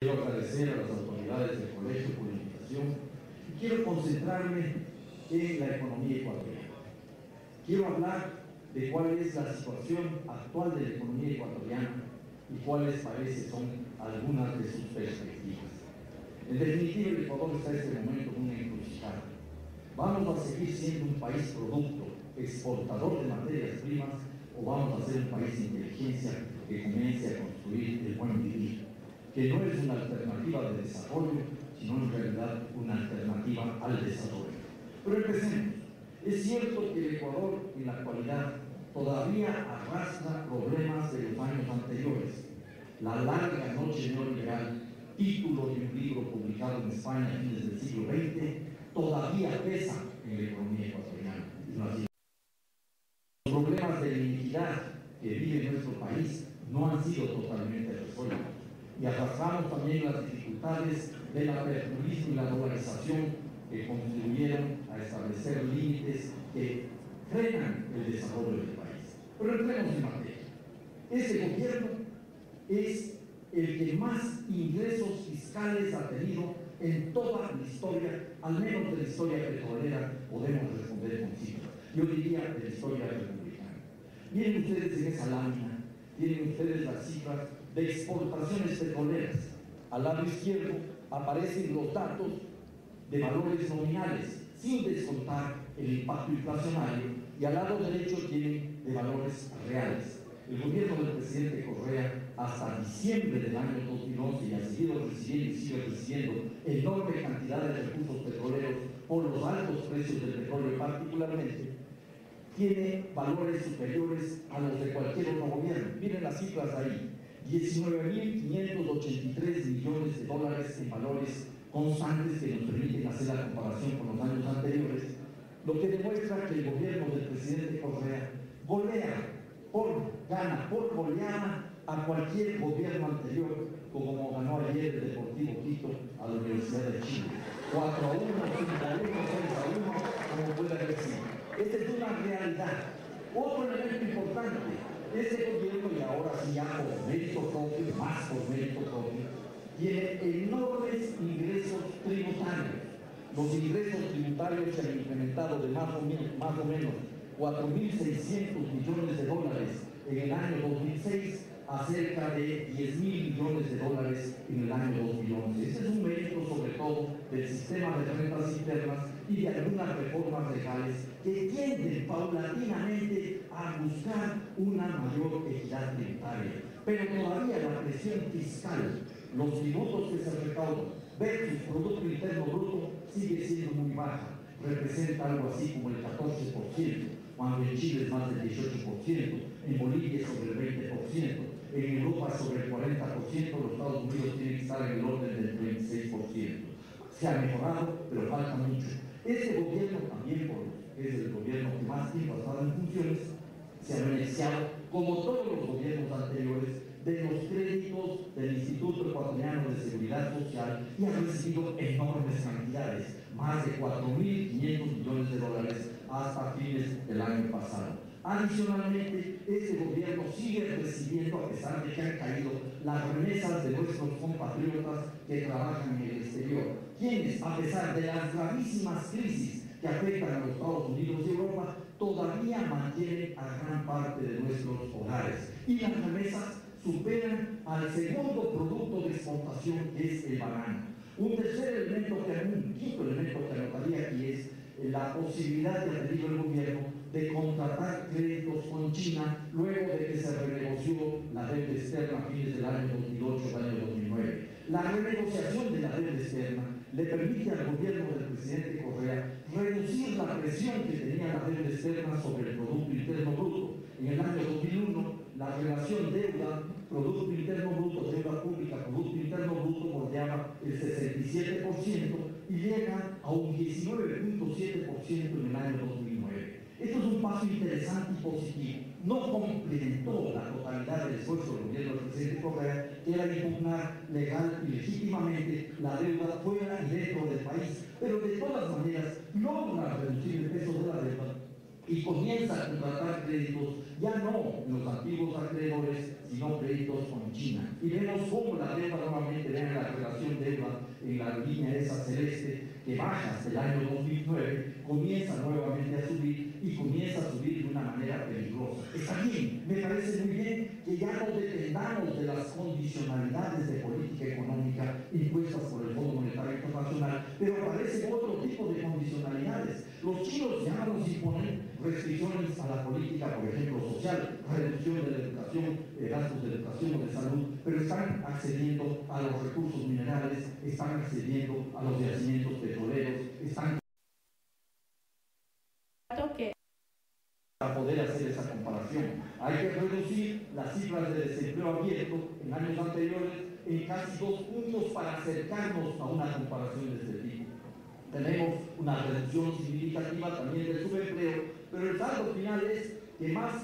Quiero agradecer a las autoridades del Colegio de Comunicación y quiero concentrarme en la economía ecuatoriana. Quiero hablar de cuál es la situación actual de la economía ecuatoriana y cuáles parece son algunas de sus perspectivas. En definitiva, el Ecuador está en este momento en una encrucijada. ¿Vamos a seguir siendo un país producto, exportador de materias primas, o vamos a ser un país de inteligencia que comience a construir el buen vivir? Que no es una alternativa de desarrollo, sino en realidad una alternativa al desarrollo. Pero empecemos. Es cierto que el Ecuador en la actualidad todavía arrastra problemas de los años anteriores. La larga noche neoliberal, título de un libro publicado en España a fines del siglo XX, todavía pesa en la economía ecuatoriana. Los problemas de iniquidad que vive nuestro país no han sido totalmente resueltos. Y arrastramos también las dificultades del aperturismo y la globalización que contribuyeron a establecer límites que frenan el desarrollo del país. Pero entremos en materia. Este gobierno es el que más ingresos fiscales ha tenido en toda la historia, al menos de la historia petrolera, podemos responder con cifras. Yo diría de la historia republicana. Miren ustedes en esa lámina, tienen ustedes las cifras de exportaciones petroleras. Al lado izquierdo aparecen los datos de valores nominales, sin descontar el impacto inflacionario, y al lado derecho tienen de valores reales. El gobierno del presidente Correa, hasta diciembre del año 2011, y ha seguido recibiendo y sigue recibiendo enorme cantidad de recursos petroleros por los altos precios del petróleo particularmente, tiene valores superiores a los de cualquier otro gobierno. Miren las cifras ahí: 19.583 millones de dólares en valores constantes que nos permiten hacer la comparación con los años anteriores, lo que demuestra que el gobierno del presidente Correa gana por goleada a cualquier gobierno anterior, como ganó ayer el Deportivo Quito a la Universidad de Chile. 4-1, 5-1, 6-1, como puede haber sido. Esta es una realidad. Otro elemento importante: este gobierno, y ahora sí ya por mérito propio, más por mérito propio, tiene enormes ingresos tributarios. Los ingresos tributarios se han incrementado de más o menos 4.600 millones de dólares en el año 2006 a cerca de 10.000 millones de dólares en el año 2011. Ese es un mérito sobre todo del sistema de rentas internas y de algunas reformas legales que tienden paulatinamente a buscar una mayor equidad tributaria. Pero todavía la presión fiscal, los tributos que se recaudan versus Producto Interno Bruto, sigue siendo muy baja. Representa algo así como el 14%, cuando en Chile es más del 18%, en Bolivia es sobre el 20%, en Europa es sobre el 40%, los Estados Unidos tienen que estar en el orden del 26%. Se ha mejorado, pero falta mucho. Este gobierno también, es el gobierno que más tiempo ha estado en funciones, se ha beneficiado, como todos los gobiernos anteriores, de los créditos del Instituto Ecuatoriano de Seguridad Social, y ha recibido enormes cantidades, más de 4.500 millones de dólares hasta fines del año pasado. Adicionalmente, este gobierno sigue recibiendo, a pesar de que han caído las remesas de nuestros compatriotas que trabajan en el exterior, quienes, a pesar de las gravísimas crisis que afectan a los Estados Unidos y Europa, todavía mantienen a gran parte de nuestros hogares. Y las remesas superan al segundo producto de exportación, que es el banano. Un quinto elemento que anotaría aquí es la posibilidad que ha tenido el gobierno de contratar créditos con China luego de que se renegoció la deuda externa a fines del año 2008 al año 2009. La renegociación de la deuda externa le permite al gobierno del presidente Correa reducir la presión que tenía la deuda externa sobre el Producto Interno Bruto. En el año 2001, la relación Producto Interno Bruto, deuda pública, Producto Interno Bruto bordeaba el 67% y llega a un 19.7% en el año 2009. Esto es un paso interesante y positivo. No complementó la totalidad del esfuerzo del gobierno del presidente Correa, que era impugnar legal y legítimamente la deuda fuera y dentro del país, pero de todas maneras logra reducir el peso de la deuda y comienza a contratar créditos, ya no los antiguos acreedores, sino créditos con China. Y vemos cómo la deuda nuevamente, vean la la línea esa celeste que baja hasta el año 2009, comienza nuevamente a subir y comienza a subir de una manera peligrosa. Está bien, me parece muy bien que ya no dependamos de las condicionalidades de política económica impuestas por el Fondo Monetario Internacional, pero aparecen otro tipo de condicionalidades. Los chinos ya nos imponen restricciones a la política, por ejemplo, social, reducción de la educación, gastos de educación o de salud, pero están accediendo a los recursos minerales, están accediendo a los yacimientos petroleros, están para poder hacer esa comparación. Hay que reducir las cifras de desempleo abierto en años anteriores en casi 2 puntos para acercarnos a una comparación de este tipo. Tenemos una reducción significativa también del subempleo, pero el saldo final es que más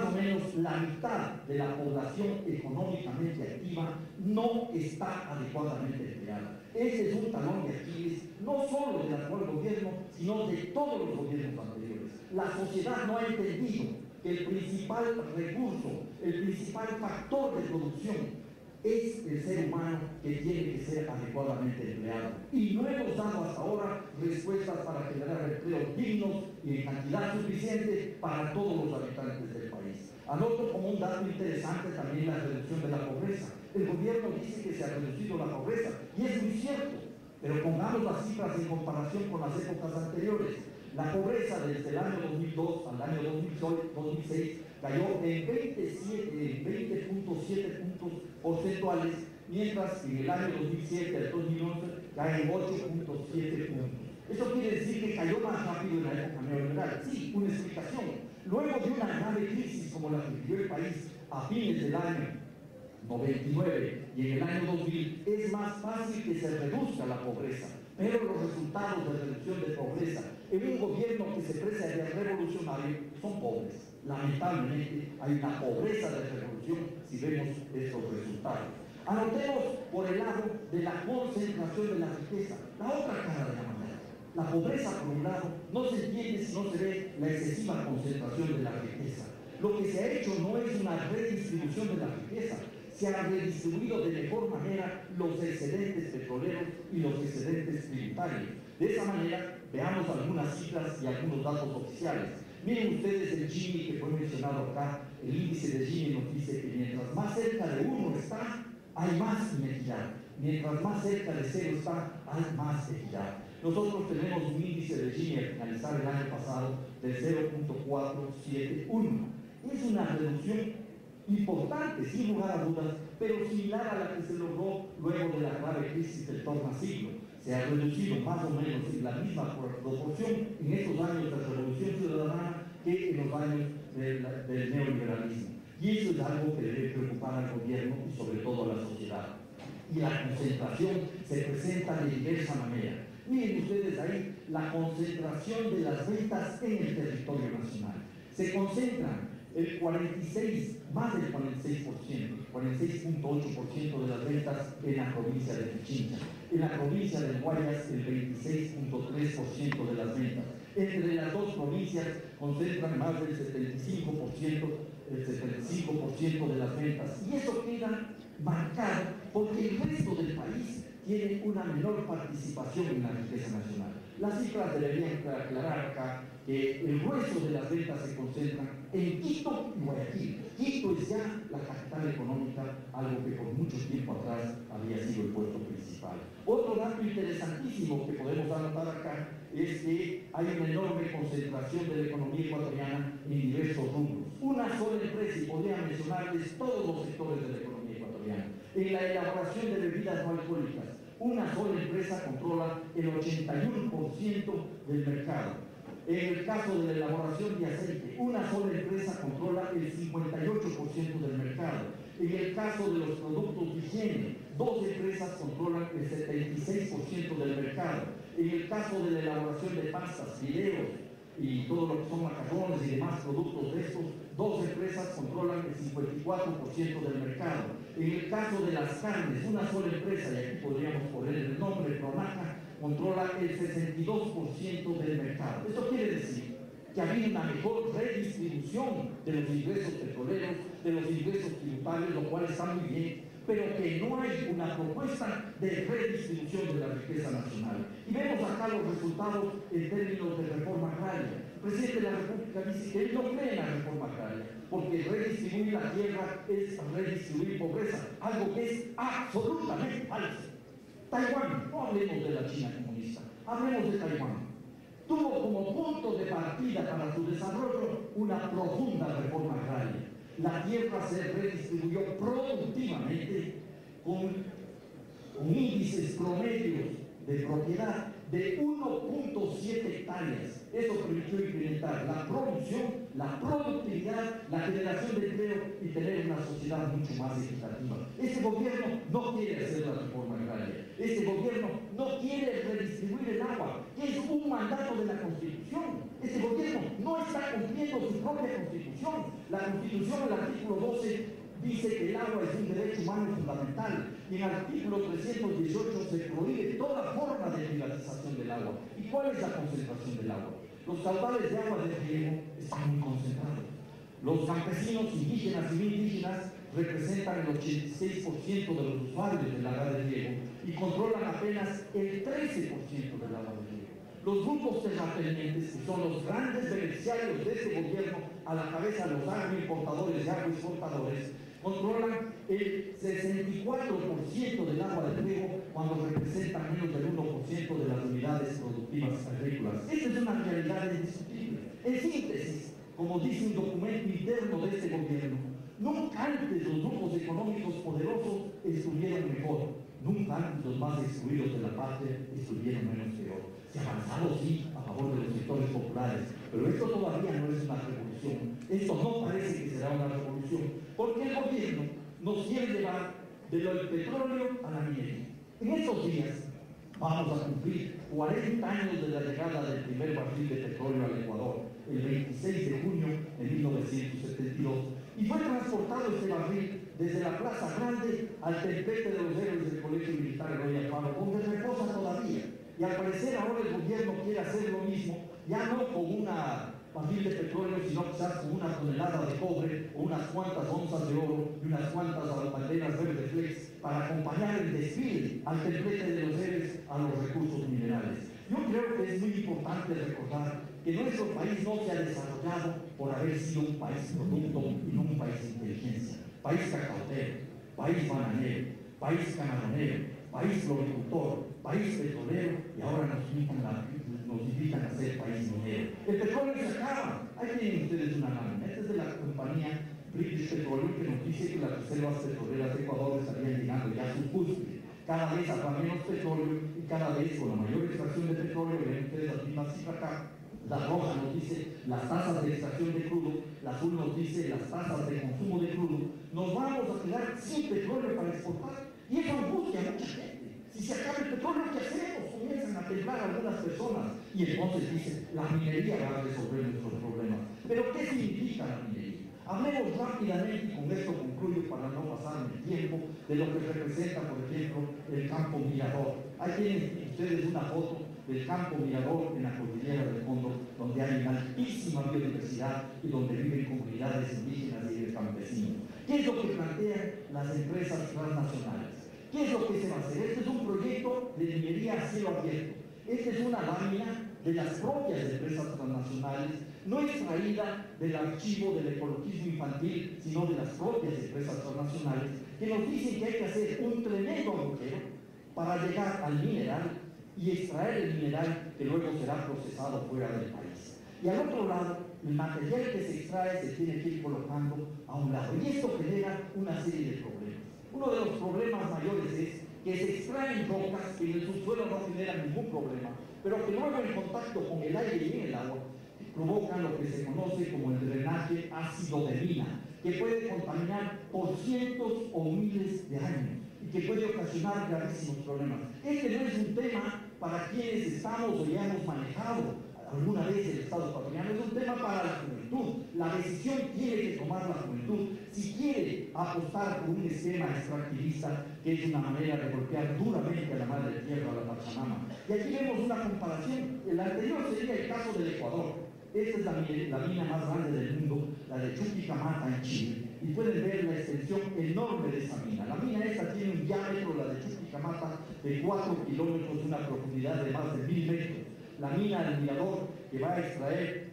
o menos la mitad de la población económicamente activa no está adecuadamente empleada. Ese es un talón de Aquiles, no solo del actual gobierno, sino de todos los gobiernos anteriores. La sociedad no ha entendido que el principal recurso, el principal factor de producción es el ser humano que tiene que ser adecuadamente empleado. Y no hemos dado hasta ahora respuestas para generar empleos dignos y en cantidad suficiente para todos los habitantes del país. Anoto como un dato interesante también la reducción de la pobreza. El gobierno dice que se ha reducido la pobreza, y es muy cierto, pero pongamos las cifras en comparación con las épocas anteriores. La pobreza desde el año 2002 al año 2006 cayó en 20.7 puntos porcentuales, mientras que en el año 2007 al 2011 cae en 8.7 puntos. Eso quiere decir que cayó más rápido en la época neoliberal. Sí, una explicación. Luego de una grave crisis como la que vivió el país a fines del año 99 y en el año 2000, es más fácil que se reduzca la pobreza. Pero los resultados de reducción de pobreza en un gobierno que se precia de revolucionario son pobres. Lamentablemente hay una pobreza de revolución si vemos estos resultados. Anotemos por el lado de la concentración de la riqueza, la otra cara de la moneda. La pobreza, por un lado, no se entiende si no se ve la excesiva concentración de la riqueza. Lo que se ha hecho no es una redistribución de la riqueza, se han redistribuido de mejor manera los excedentes petroleros y los excedentes tributarios. De esa manera, veamos algunas cifras y algunos datos oficiales. Miren ustedes el Gini que fue mencionado acá. El índice de Gini nos dice que mientras más cerca de 1 está, hay más inequidad. Mientras más cerca de 0 está, hay más equidad. Nosotros tenemos un índice de Gini al finalizar el año pasado de 0.471. Es una reducción importante, sin lugar a dudas, pero similar a la que se logró luego de la grave crisis del tornasiglo. Se ha reducido más o menos en la misma proporción en estos años de revolución ciudadana que en los años del neoliberalismo. Y eso es algo que debe preocupar al gobierno y sobre todo a la sociedad. Y la concentración se presenta de diversa manera. Miren ustedes ahí la concentración de las ventas en el territorio nacional. Se concentran el 46, más del 46%, 46.8% de las ventas en la provincia de Pichincha. En la provincia de Guayas, el 26.3% de las ventas. Entre las dos provincias concentran más del 75% de las ventas. Y eso queda marcado porque el resto del país tiene una menor participación en la riqueza nacional. Las cifras deberían aclarar acá que el grueso de las ventas se concentran en Quito y Guayaquil. Quito es ya la capital económica, algo que por mucho tiempo atrás había sido el puerto principal. Otro dato interesantísimo que podemos anotar acá es que hay una enorme concentración de la economía ecuatoriana en diversos rubros. Una sola empresa, y podría mencionarles todos los sectores de la economía ecuatoriana. En la elaboración de bebidas no alcohólicas, una sola empresa controla el 81% del mercado. En el caso de la elaboración de aceite, una sola empresa controla el 58% del mercado. En el caso de los productos de higiene, 2 empresas controlan el 76% del mercado. En el caso de la elaboración de pastas, fideos y todo lo que son macarrones y demás productos de estos, 2 empresas controlan el 54% del mercado. En el caso de las carnes, una sola empresa, y aquí podríamos poner el nombre, Pronaca, controla el 62% del mercado. Esto quiere decir que ha habido una mejor redistribución de los ingresos petroleros, de los ingresos tributarios, lo cual está muy bien, pero que no hay una propuesta de redistribución de la riqueza nacional. Y vemos acá los resultados en términos de reforma agraria. El presidente de la República dice que él no cree en la reforma agraria, porque redistribuir la tierra es redistribuir pobreza, algo que es absolutamente falso. Taiwán, no hablemos de la China comunista, hablemos de Taiwán. Tuvo como punto de partida para su desarrollo una profunda reforma agraria. La tierra se redistribuyó productivamente con índices promedios de propiedad de 1.7 hectáreas. Eso permitió incrementar la producción, la productividad, la generación de empleo y tener una sociedad mucho más equitativa. Este gobierno no quiere hacer la reforma agraria. Este gobierno no quiere redistribuir el agua, que es un mandato de la Constitución. Este gobierno no está cumpliendo su propia Constitución. La Constitución, el artículo 12, dice que el agua es un derecho humano fundamental, y en el artículo 318 se prohíbe toda forma de privatización del agua. ¿Y cuál es la concentración del agua? Los caudales de agua de riego están muy concentrados. Los campesinos indígenas y no indígenas representan el 86% de los usuarios del agua de riego y controlan apenas el 13% del agua de riego. Los grupos terratenientes, que son los grandes beneficiarios de este gobierno, a la cabeza de los agroimportadores y agroexportadores, controlan el 64% del agua de riego, cuando representan menos del 1% de las unidades productivas agrícolas. Esta es una realidad indiscutible. En síntesis, como dice un documento interno de este gobierno, nunca antes los grupos económicos poderosos estuvieron mejor, nunca antes los más excluidos de la patria estuvieron menos peor. Se ha avanzado, sí, a favor de los sectores populares, pero esto todavía no es una revolución. Esto no parece que será una revolución, porque el gobierno nos quiere llevar del petróleo a la minería. En estos días vamos a cumplir 40 años de la llegada del primer barril de petróleo al Ecuador, el 26 de junio de 1972, y fue transportado este barril desde la Plaza Grande al templete de los héroes del Colegio Militar Eloy Alfaro, donde reposa todavía. Y al parecer ahora el gobierno quiere hacer lo mismo, ya no con una barril de petróleo, sino quizás con una tonelada de cobre o unas cuantas onzas de oro y unas cuantas banderas verde flex para acompañar el desfile al templete de los héroes a los recursos minerales. Yo creo que es muy importante recordar que nuestro país no se ha desarrollado por haber sido un país producto y no un país de inteligencia. País cacautero, país bananero, país camaronero, país floricultor, país petrolero, y ahora nos invitan a ser país minero. El petróleo se acaba. Ahí tienen ustedes una lámina. Esta es de la compañía British Petroleum, que nos dice que las reservas petroleras de Ecuador estarían llegando ya a su cúspide. Cada vez habrá menos petróleo y cada vez con la mayor extracción de petróleo, ven ustedes las mismas cifras acá. La roja nos dice las tasas de extracción de crudo, la azul nos dice las tasas de consumo de crudo. Nos vamos a quedar sin petróleo para exportar, y eso angustia a mucha gente. Si se acaba el petróleo, ¿qué hacemos? Comienzan a temblar algunas personas, y entonces dicen, la minería va a resolver nuestros problemas. Pero ¿qué significa la minería? Hablemos rápidamente, y con esto concluyo para no pasarme el tiempo, de lo que representa, por ejemplo, el campo Mirador. Ahí tienen ustedes una foto del campo Mirador en la cordillera del Fondo, donde hay una altísima biodiversidad y donde viven comunidades indígenas y de campesinos. ¿Qué es lo que plantean las empresas transnacionales? ¿Qué es lo que se va a hacer? Este es un proyecto de minería a cielo abierto. Esta es una lámina de las propias empresas transnacionales, no extraída del archivo del ecologismo infantil, sino de las propias empresas transnacionales, que nos dicen que hay que hacer un tremendo agujero para llegar al mineral y extraer el mineral que luego será procesado fuera del país. Y al otro lado, el material que se extrae se tiene que ir colocando a un lado. Y esto genera una serie de problemas. Uno de los problemas mayores es que se extraen rocas que en el subsuelo no generan ningún problema, pero que luego en contacto con el aire y en el agua provocan lo que se conoce como el drenaje ácido de mina, que puede contaminar por cientos o miles de años y que puede ocasionar gravísimos problemas. Este no es un tema para quienes estamos o ya hemos manejado alguna vez el Estado ecuatoriano, es un tema para la juventud. La decisión tiene que tomar la juventud si quiere apostar por un esquema extractivista, que es una manera de golpear duramente a la madre tierra, a la Pachamama. Y aquí vemos una comparación. El anterior sería el caso del Ecuador. Esta es la mina más grande del mundo, la de Chuquicamata en Chile. y pueden ver la extensión enorme de esa mina. La mina esta tiene un diámetro, la de Chuquicamata, de 4 kilómetros, una profundidad de más de 1000 metros. La mina del Mirador, que va a extraer,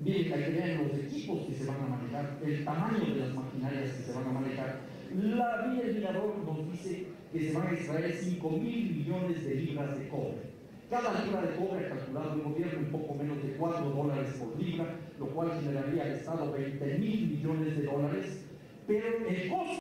miren, hay que ver los equipos que se van a manejar, el tamaño de las maquinarias que se van a manejar. La mina del Mirador nos dice que se van a extraer 5.000 millones de libras de cobre. Cada libra de cobre ha calculado el gobierno un poco menos de $4 por libra, lo cual generaría al Estado 20.000 millones de dólares, pero el costo